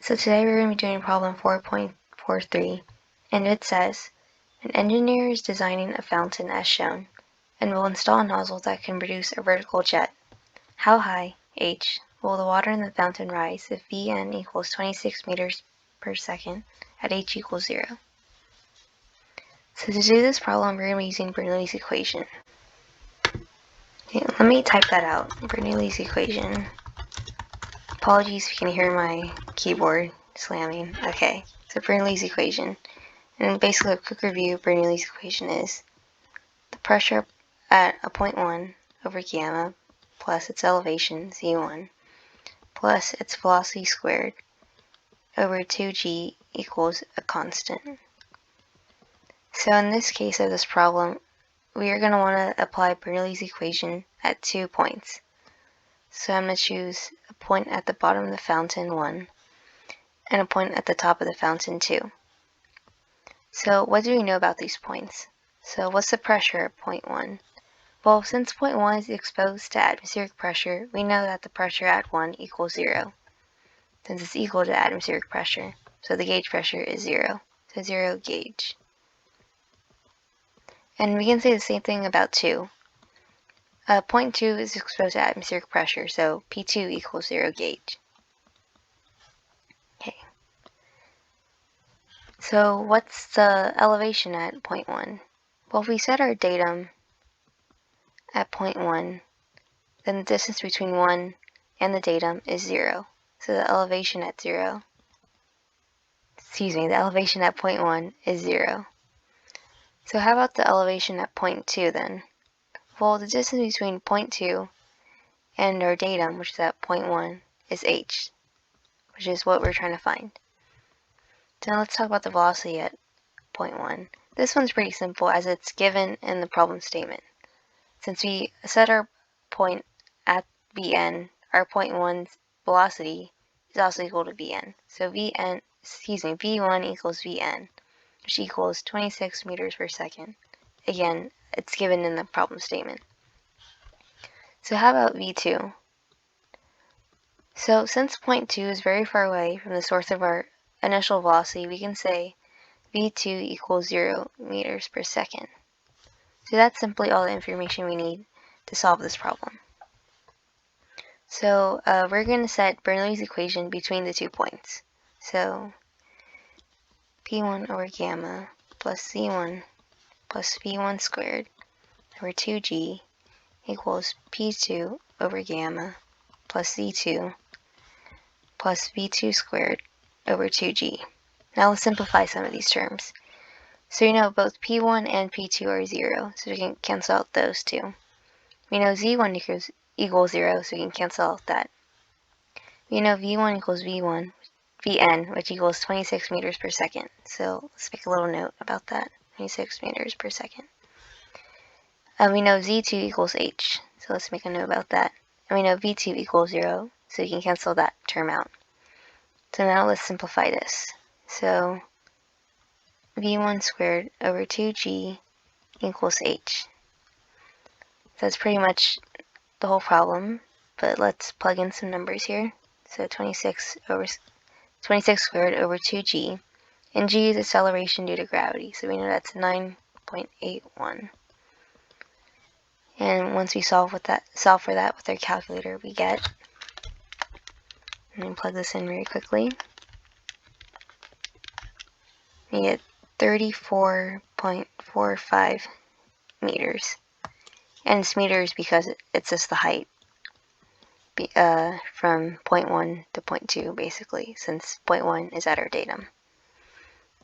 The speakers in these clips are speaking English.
So today we're going to be doing problem 4.43, and it says, an engineer is designing a fountain as shown, and will install a nozzle that can produce a vertical jet. How high, h, will the water in the fountain rise if Vn equals 26 meters per second at h equals 0? So to do this problem, we're going to be using Bernoulli's equation. Okay, let me type that out, Bernoulli's equation. Apologies if you can hear my keyboard slamming. Okay, so Bernoulli's equation. And basically a quick review of Bernoulli's equation is the pressure at a point 1 over gamma plus its elevation, z1, plus its velocity squared over 2g equals a constant. So in this case of this problem, we are going to want to apply Bernoulli's equation at 2 points. So I'm going to choose a point at the bottom of the fountain, 1, and a point at the top of the fountain, 2. So what do we know about these points? So what's the pressure at point 1? Well, since point 1 is exposed to atmospheric pressure, we know that the pressure at 1 equals 0, since it's equal to atmospheric pressure. So the gauge pressure is 0, so 0 gauge. And we can say the same thing about 2. Point 2 is exposed to atmospheric pressure, so P2 equals 0 gauge. Okay. So what's the elevation at point 1? Well, if we set our datum at point 1, then the distance between 1 and the datum is 0. So the elevation at the elevation at point 1 is 0. So how about the elevation at point 2 then? Well, the distance between point 2 and our datum, which is at point 1, is h, which is what we're trying to find. So now let's talk about the velocity at point 1. This one's pretty simple as it's given in the problem statement. Since we set our point at Vn, our point 1's velocity is also equal to Vn. So V1 equals Vn, which equals 26 meters per second. Again, it's given in the problem statement. So how about V2? So since point 2 is very far away from the source of our initial velocity, we can say V2 equals 0 meters per second. So that's simply all the information we need to solve this problem. So we're going to set Bernoulli's equation between the 2 points. So P1 over gamma plus Z1 plus V1 squared over 2G equals P2 over gamma plus Z2 plus V2 squared over 2G. Now let's simplify some of these terms. So we know both P1 and P2 are 0, so we can cancel out those two. We know Z1 equals 0, so we can cancel out that. We know V1 equals Vn, which equals 26 meters per second. So let's make a little note about that, 26 meters per second. We know Z2 equals h, so let's make a note about that. And we know V2 equals 0, so we can cancel that term out. So now let's simplify this. So V1 squared over 2G equals h. So that's pretty much the whole problem, but let's plug in some numbers here. So 26 squared over 2g, and g is acceleration due to gravity, so we know that's 9.81. And once we solve for that with our calculator, we get, and then plug this in very quickly, we get 34.45 meters. And it's meters because it's just the height from point 1 to point 2, basically, since point 1 is at our datum.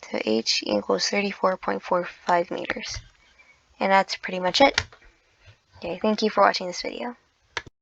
So h equals 34.45 meters. And that's pretty much it. Okay, thank you for watching this video.